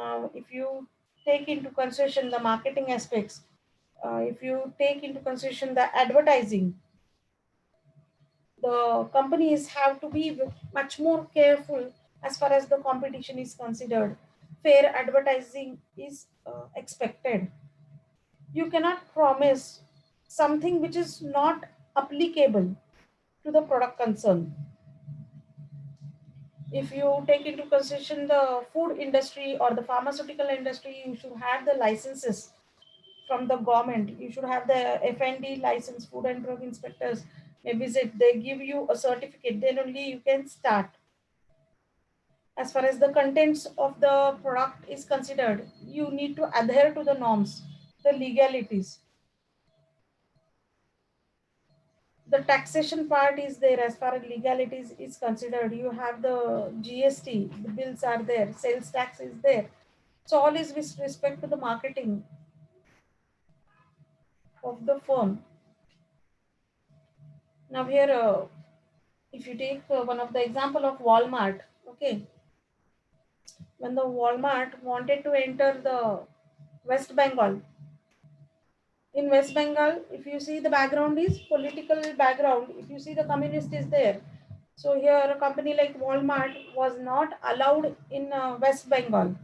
Now, if you take into consideration the marketing aspects, if you take into consideration the advertising, the companies have to be much more careful as far as the competition is considered. Fair advertising is expected. You cannot promise something which is not applicable to the product concern. If you take into consideration the food industry or the pharmaceutical industry, you should have the licenses from the government. You should have the FND license, food and drug inspectors may visit. They give you a certificate. Then only you can start. As far as the contents of the product is considered, you need to adhere to the norms, the legalities. The taxation part is there. As far as legalities is considered, you have the GST, the bills are there, sales tax is there. So all is with respect to the marketing of the firm. Now here, if you take one of the example of Walmart, okay, when the Walmart wanted to enter the West Bengal, in West Bengal, if you see the background is political background, if you see the communist is there. So here a company like Walmart was not allowed in West Bengal.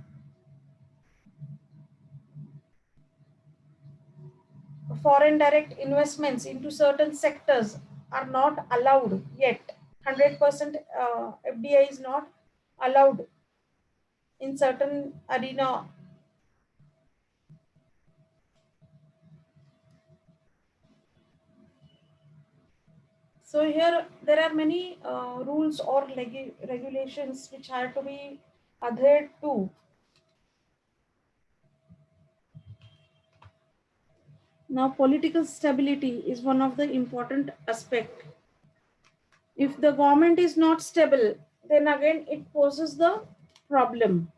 Foreign direct investments into certain sectors are not allowed yet. 100% FDI is not allowed in certain arena. So here there are many rules or regulations which have to be adhered to. Now political stability is one of the important aspect. If the government is not stable, then again it poses the problem.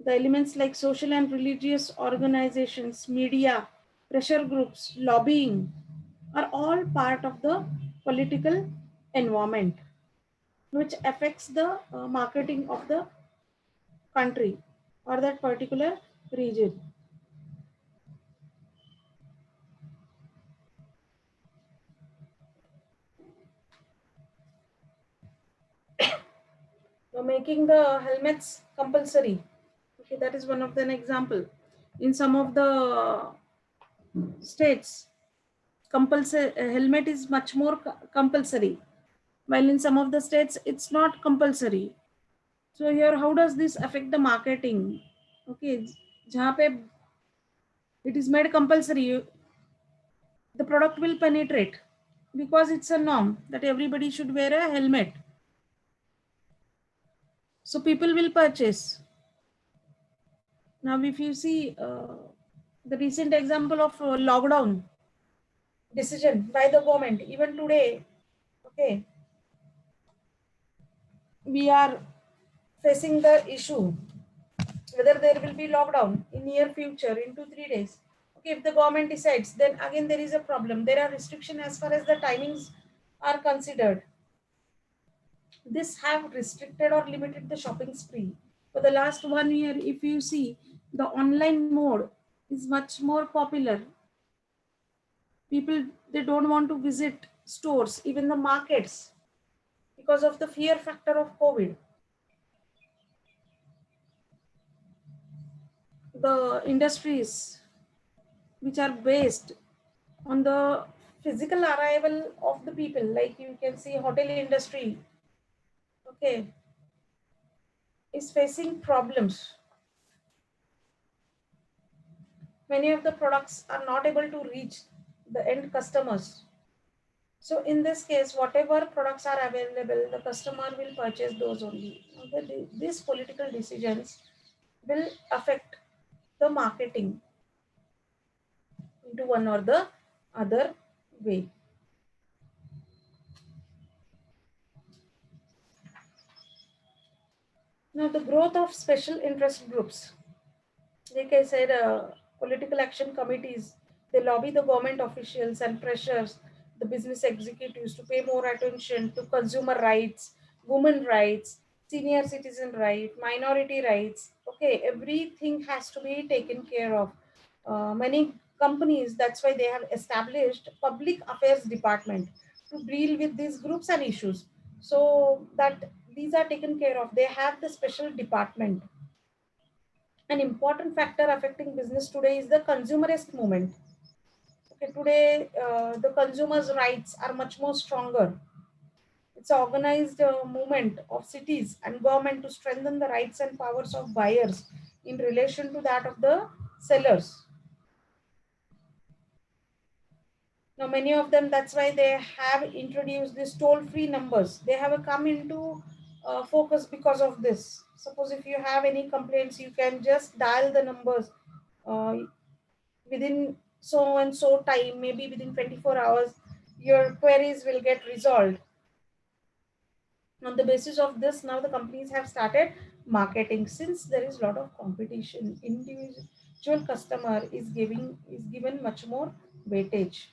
The elements like social and religious organizations, media, pressure groups, lobbying are all part of the political environment which affects the marketing of the country or that particular region. So making the helmets compulsory. Okay, that is one of the example. In some of the states, compulsory helmet is much more compulsory, while in some of the states it's not compulsory. So here, how does this affect the marketing? Okay, जहाँ पे it is made compulsory, the product will penetrate because it's a norm that everybody should wear a helmet. So people will purchase. Now, if you see the recent example of lockdown decision by the government, even today, okay, we are facing the issue whether there will be lockdown in near future in 2-3 days. Okay, if the government decides, then again there is a problem. There are restrictions as far as the timings are considered. This have restricted or limited the shopping spree. For the last 1 year, if you see, the online mode is much more popular. People, they don't want to visit stores, even the markets, because of the fear factor of COVID. The industries which are based on the physical arrival of the people, like you can see hotel industry, okay, is facing problems. Many of the products are not able to reach the end customers. So in this case, whatever products are available, the customer will purchase those only. These political decisions will affect the marketing into one or the other way. Now, the growth of special interest groups, like I said, political action committees, they lobby the government officials and pressures the business executives to pay more attention to consumer rights, women rights, senior citizen right, minority rights. Okay, everything has to be taken care of. Many companies, that's why they have established public affairs department to deal with these groups and issues. So that these are taken care of. They have the special department. An important factor affecting business today is the consumerist movement. Okay, today the consumers' rights are much more stronger. It's an organized movement of cities and government to strengthen the rights and powers of buyers in relation to that of the sellers. Now, many of them, that's why they have introduced these toll-free numbers. They have come into focus because of this. Suppose if you have any complaints, you can just dial the numbers uh, within so and so time, maybe within 24 hours, your queries will get resolved. On the basis of this, now the companies have started marketing. Since there is a lot of competition, individual customer is given much more weightage.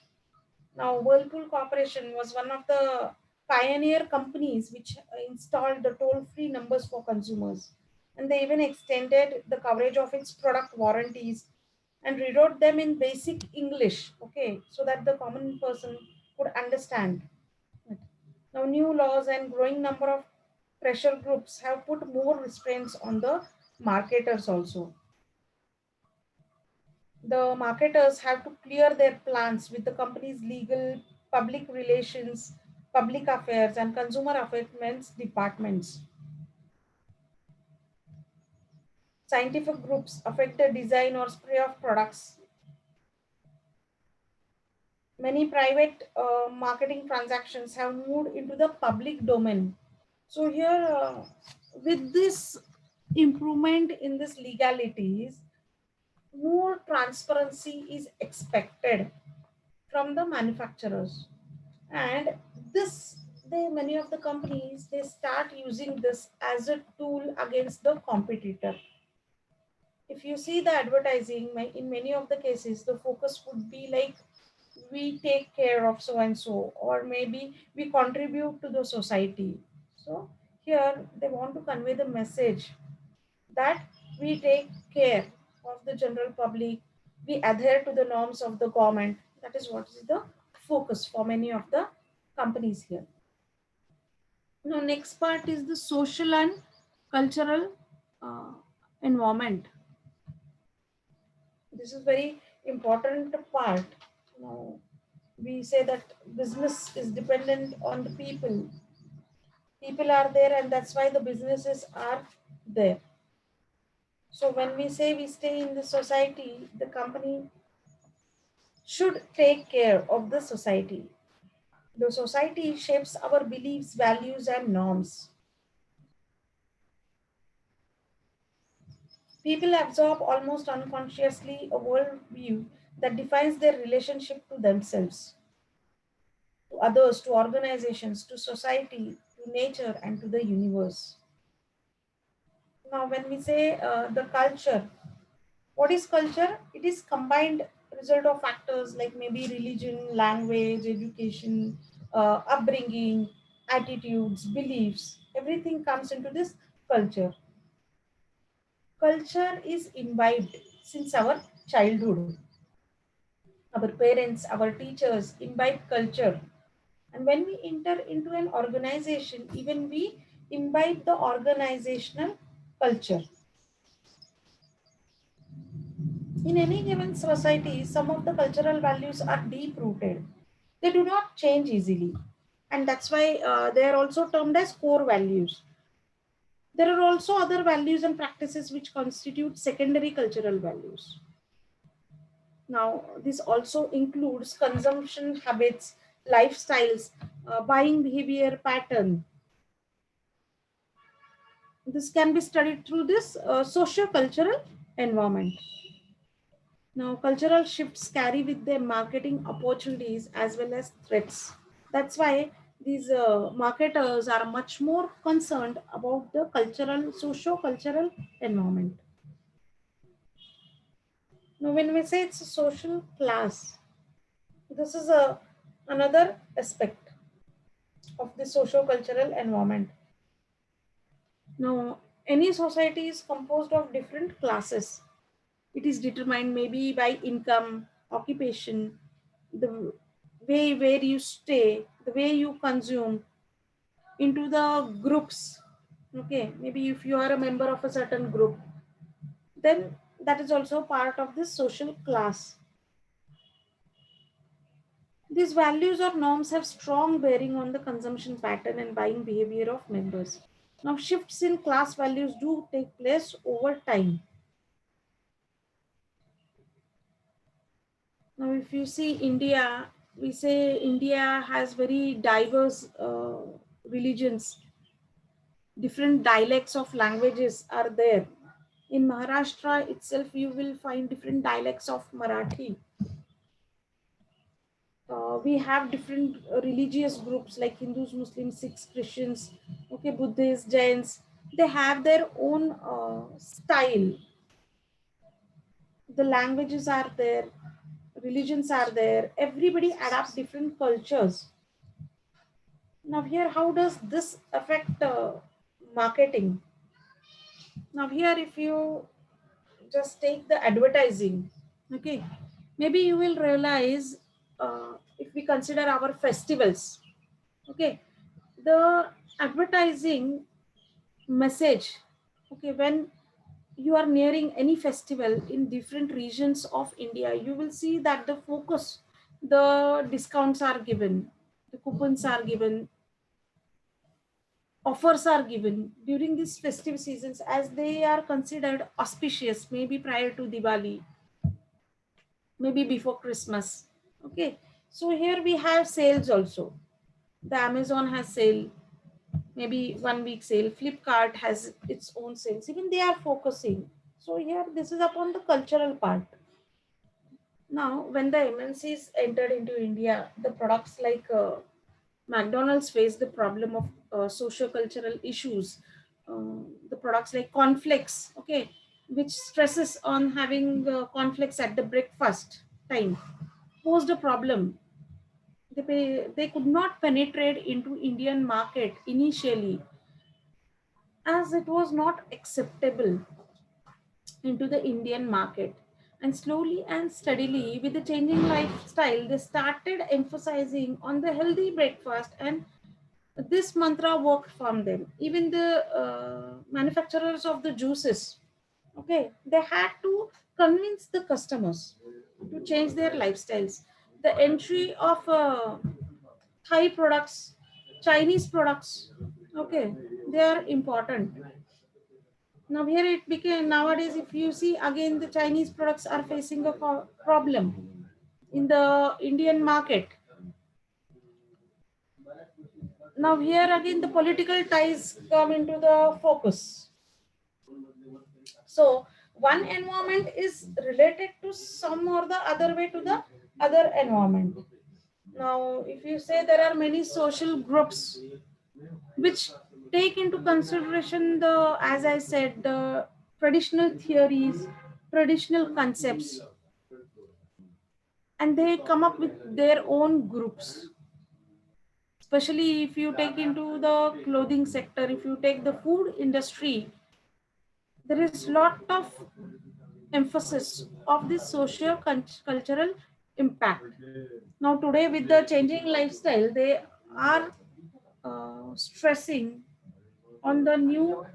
Now Whirlpool Corporation was one of the pioneer companies which installed the toll-free numbers for consumers, and they even extended the coverage of its product warranties and rewrote them in basic English, okay, so that the common person could understand. Now, new laws and growing number of pressure groups have put more restraints on the marketers also. The marketers have to clear their plans with the company's legal, public relations, public affairs, and consumer affairs departments. Scientific groups affect the design or spray of products. Many private marketing transactions have moved into the public domain. So here, with this improvement in this legalities, more transparency is expected from the manufacturers, and this they many of the companies they start using this as a tool against the competitor. If you see the advertising, in many of the cases the focus would be like, we take care of so and so, or maybe we contribute to the society. So here they want to convey the message that we take care of the general public, we adhere to the norms of the government. That is what is the focus for many of the companies here. Now, next part is the social and cultural uh, environment. This is very important part. Now, we say that business is dependent on the people. People are there, and that's why the businesses are there. So when we say we stay in the society, the company should take care of the society. The society shapes our beliefs, values, and norms. People absorb almost unconsciously a worldview that defines their relationship to themselves, to others, to organizations, to society, to nature, and to the universe. Now, when we say the culture, what is culture? It is combined result of factors like maybe religion, language, education, upbringing, attitudes, beliefs. Everything comes into this culture. Culture is imbibed since our childhood. Our parents, our teachers imbibe culture. And when we enter into an organization, even we imbibe the organizational culture. In any given society, some of the cultural values are deep rooted. They do not change easily. And that's why they are also termed as core values. There are also other values and practices which constitute secondary cultural values. Now, this also includes consumption habits, lifestyles, buying behavior pattern. This can be studied through this socio-cultural environment. Now, cultural shifts carry with them marketing opportunities as well as threats. That's why these marketers are much more concerned about the cultural, socio-cultural environment. Now, when we say it's a social class, this is another aspect of the socio-cultural environment. Now, any society is composed of different classes. It is determined maybe by income, occupation, the way where you stay, the way you consume, into the groups. Okay, maybe if you are a member of a certain group, then that is also part of this social class. These values or norms have strong bearing on the consumption pattern and buying behavior of members. Now, shifts in class values do take place over time. Now, if you see India, we say India has very diverse religions, different dialects of languages are there. In Maharashtra itself, you will find different dialects of Marathi. We have different religious groups like Hindus, Muslims, Sikhs, Christians, okay, Buddhists, Jains. They have their own style. The languages are there, religions are there. Everybody adapts different cultures. Now here, how does this affect marketing? Now here, if you just take the advertising, okay, maybe you will realize if we consider our festivals, okay, the advertising message, okay, when you are nearing any festival in different regions of India, you will see that the focus, the discounts are given, the coupons are given, offers are given during these festive seasons as they are considered auspicious, maybe prior to Diwali, maybe before Christmas. Okay, so here we have sales also. The Amazon has sale, maybe 1 week sale. Flipkart has its own sales. Even they are focusing. So here, this is upon the cultural part. Now, when the MNCs entered into India, the products like McDonald's faced the problem of socio-cultural issues. The products like cornflakes, okay, which stresses on having cornflakes at the breakfast time, posed a problem. They could not penetrate into Indian market initially as it was not acceptable into the Indian market. And slowly and steadily, with the changing lifestyle, they started emphasizing on the healthy breakfast, and this mantra worked from them. Even the manufacturers of the juices, okay, they had to convince the customers to change their lifestyles. The entry of Thai products, Chinese products, okay, they are important. Now here it became, nowadays if you see again, the Chinese products are facing a problem in the Indian market. Now here again the political ties come into the focus. So one environment is related to some or the other way to the other environment. Now if you say there are many social groups which take into consideration the, as I said, the traditional theories, traditional concepts, and they come up with their own groups. Especially if you take into the clothing sector, if you take the food industry, there is lot of emphasis of this socio cultural impact. Now today with the changing lifestyle, they are stressing on the new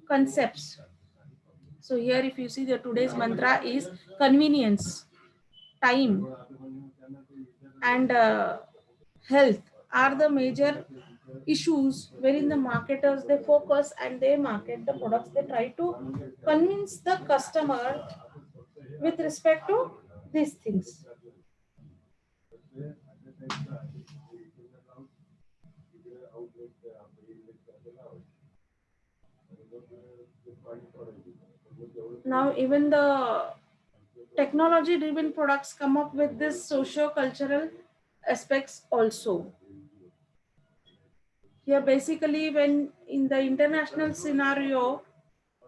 concepts. So here if you see, the today's mantra is convenience, time, and health are the major issues wherein the marketers, they focus and they market the products. They try to convince the customer with respect to these things. Now even the technology driven products come up with this socio cultural aspects also. Here basically, when in the international scenario,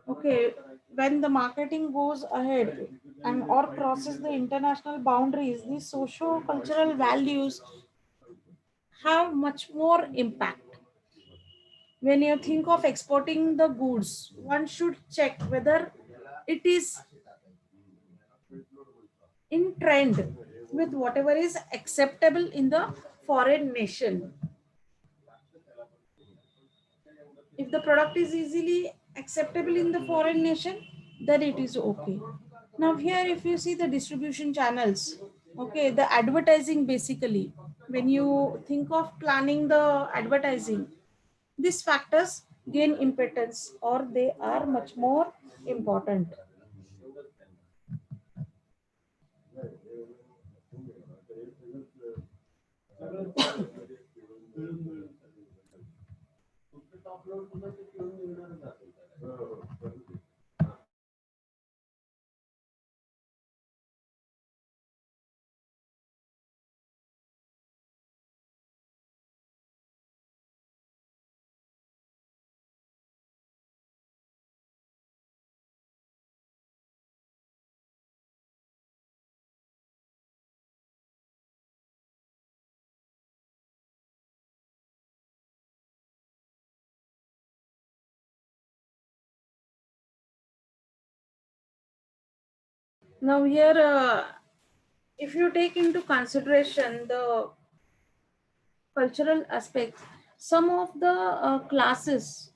okay, when the marketing goes ahead and or crosses the international boundaries, these socio cultural values have much more impact. when you think of exporting the goods, one should check whether it is in trend with whatever is acceptable in the foreign nation. If the product is easily acceptable in the foreign nation, then it is okay. Now here, if you see the distribution channels, okay, the advertising basically, when you think of planning the advertising, these factors gain importance or they are much more important. Now here, if you take into consideration the cultural aspects, some of the classes,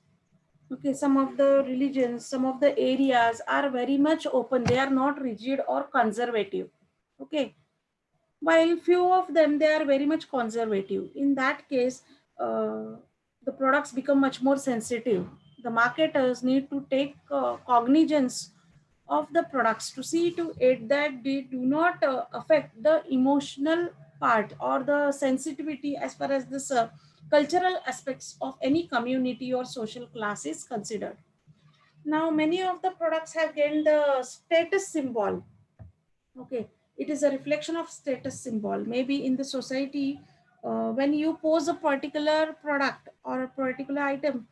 okay, some of the religions, some of the areas are very much open. They are not rigid or conservative. Okay, while few of them they are very much conservative. In that case, the products become much more sensitive. The marketers need to take cognizance of the products to see to it that they do not affect the emotional part or the sensitivity as far as this cultural aspects of any community or social class is considered. Now many of the products have gained the status symbol. Okay, it is a reflection of status symbol. Maybe in the society, when you pose a particular product or a particular item,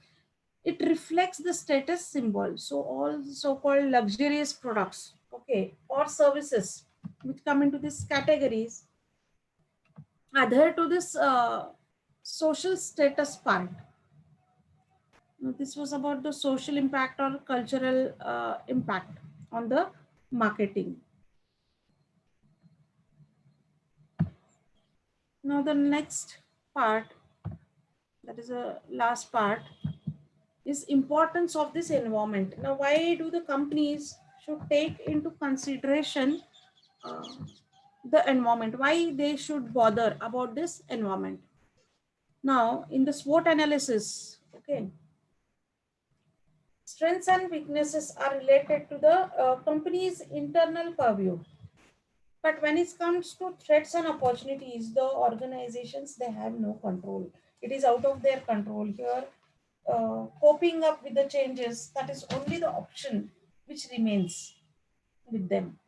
it reflects the status symbol. So all so-called luxurious products, okay, or services which come into these categories adhere to this social status part. Now, this was about the social impact or cultural impact on the marketing. Now the next part, that is a last part, is importance of this environment. Now why do the companies should take into consideration uh, the environment, why they should bother about this environment? Now in the SWOT analysis, okay, strengths and weaknesses are related to the company's internal purview, but when it comes to threats and opportunities, the organizations, they have no control. It is out of their control here. Coping up with the changes, that is only the option which remains with them.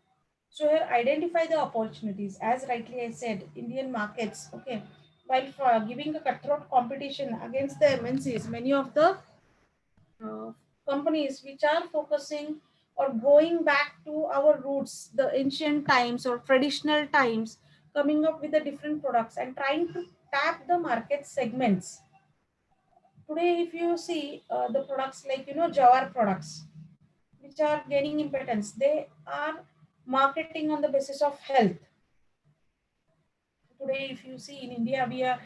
So here, identify the opportunities. As rightly I said, Indian markets, okay, while for giving a cutthroat competition against the MNCs, many of the uh, companies which are focusing or going back to our roots, the ancient times or traditional times, coming up with the different products and trying to tap the market segments. Today, if you see the products like, Jawar products, which are gaining importance, they are marketing on the basis of health. Today, if you see in India, we are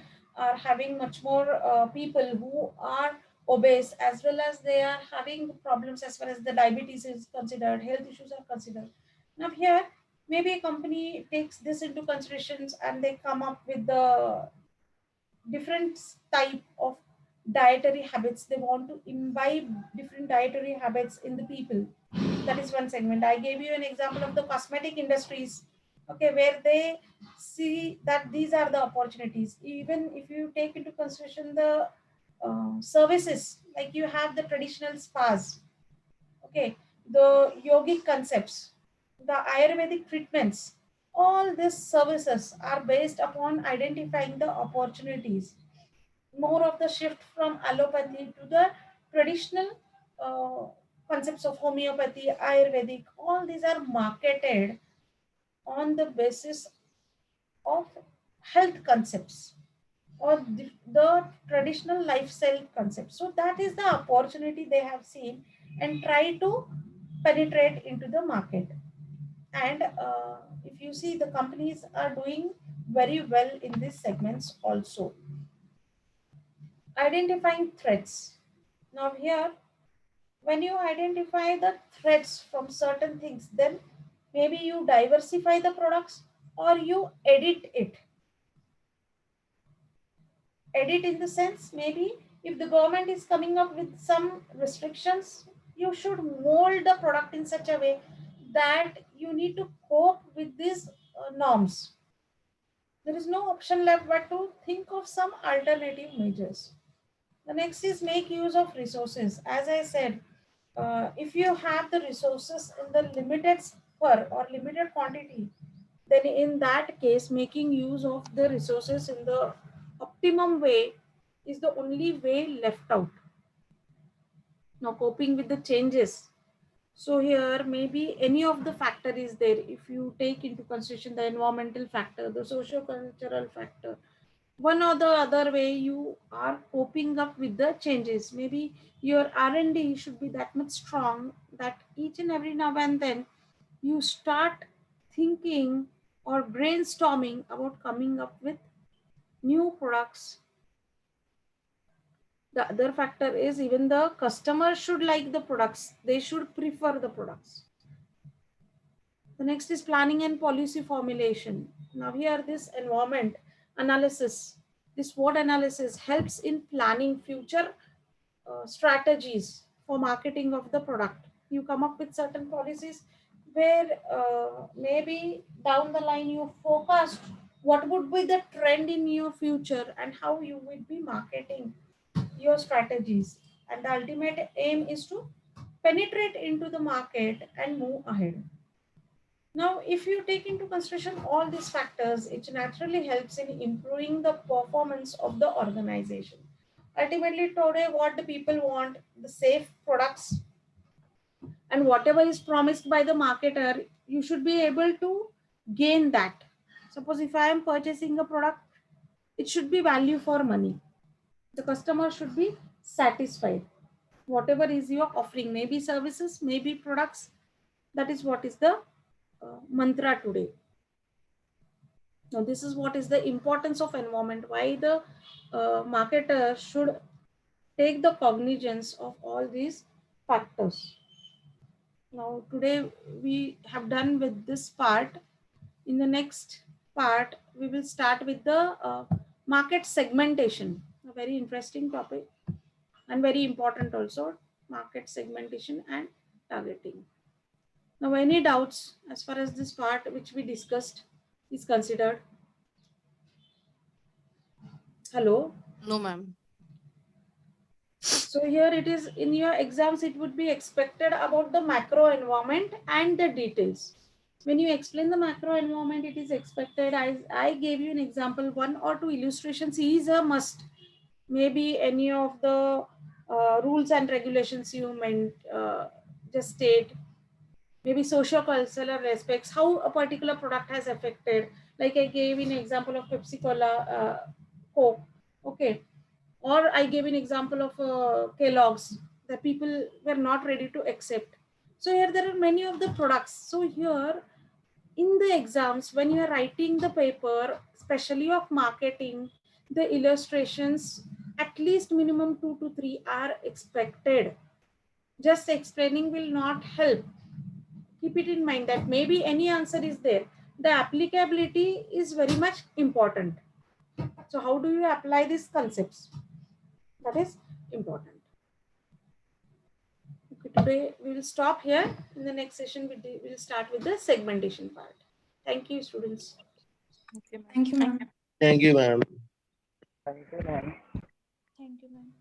having much more people who are obese, as well as they are having problems as far as the diabetes is considered, health issues are considered. Now here, maybe a company takes this into considerations and they come up with the different type of dietary habits. They want to imbibe different dietary habits in the people. That is one segment. I gave you an example of the cosmetic industries, okay, where they see that these are the opportunities. Even if you take into consideration the services, like you have the traditional spas, okay, the yogic concepts, the Ayurvedic treatments, all these services are based upon identifying the opportunities. More of the shift from allopathy to the traditional uh, concepts of homeopathy, Ayurvedic, all these are marketed on the basis of health concepts. or the traditional lifestyle concept. So that is the opportunity they have seen and try to penetrate into the market. And if you see, the companies are doing very well in these segments also. Identifying threats. Now here, when you identify the threats from certain things, then maybe you diversify the products or you edit it. Edit in the sense, maybe if the government is coming up with some restrictions, you should mold the product in such a way that you need to cope with these norms. There is no option left but to think of some alternative measures. The next is make use of resources. As I said, if you have the resources in the limited spur or limited quantity, then in that case, making use of the resources in the optimum way is the only way left out. Now, coping with the changes. So here, maybe any of the factor is there. If you take into consideration the environmental factor, the socio-cultural factor, one or the other way you are coping up with the changes. Maybe your R&D should be that much strong that each and every now and then you start thinking or brainstorming about coming up with new products. The other factor is even the customer should like the products. They should prefer the products. The next is planning and policy formulation. Now here this environment analysis, this SWOT analysis helps in planning future strategies for marketing of the product. You come up with certain policies where maybe down the line you forecast what would be the trend in your future and how you will be marketing your strategies. And the ultimate aim is to penetrate into the market and move ahead. Now, if you take into consideration all these factors, it naturally helps in improving the performance of the organization. Ultimately, today, what the people want, the safe products, and whatever is promised by the marketer, you should be able to gain that. Suppose if I am purchasing a product, it should be value for money. The customer should be satisfied. Whatever is your offering, maybe services, maybe products, that is what is the mantra today. Now, this is what is the importance of environment, why the marketer should take the cognizance of all these factors. Now, today we have done with this part. In the next part, we will start with the market segmentation, a very interesting topic and very important also, market segmentation and targeting. Now, any doubts as far as this part which we discussed is considered? Hello? No, ma'am. So here it is, in your exams, it would be expected about the macro environment and the details. When you explain the macro environment, it is expected, I gave you an example, 1 or 2 illustrations is a must. Maybe any of the rules and regulations you meant just state. Maybe socio-cultural aspects, how a particular product has affected. Like I gave an example of Pepsi Cola, Coke. Okay. Or I gave an example of Kellogg's that people were not ready to accept. So here there are many of the products. So here in the exams, when you are writing the paper, especially of marketing, the illustrations, at least minimum 2 to 3 are expected. Just explaining will not help. Keep it in mind that maybe any answer is there. The applicability is very much important. So how do you apply these concepts? That is important. Okay, today we will stop here. In the next session, we will start with the segmentation part. Thank you, students. Okay, ma'am. Thank you, ma'am. Thank you, ma'am. Thank you, ma'am. Thank you, ma'am.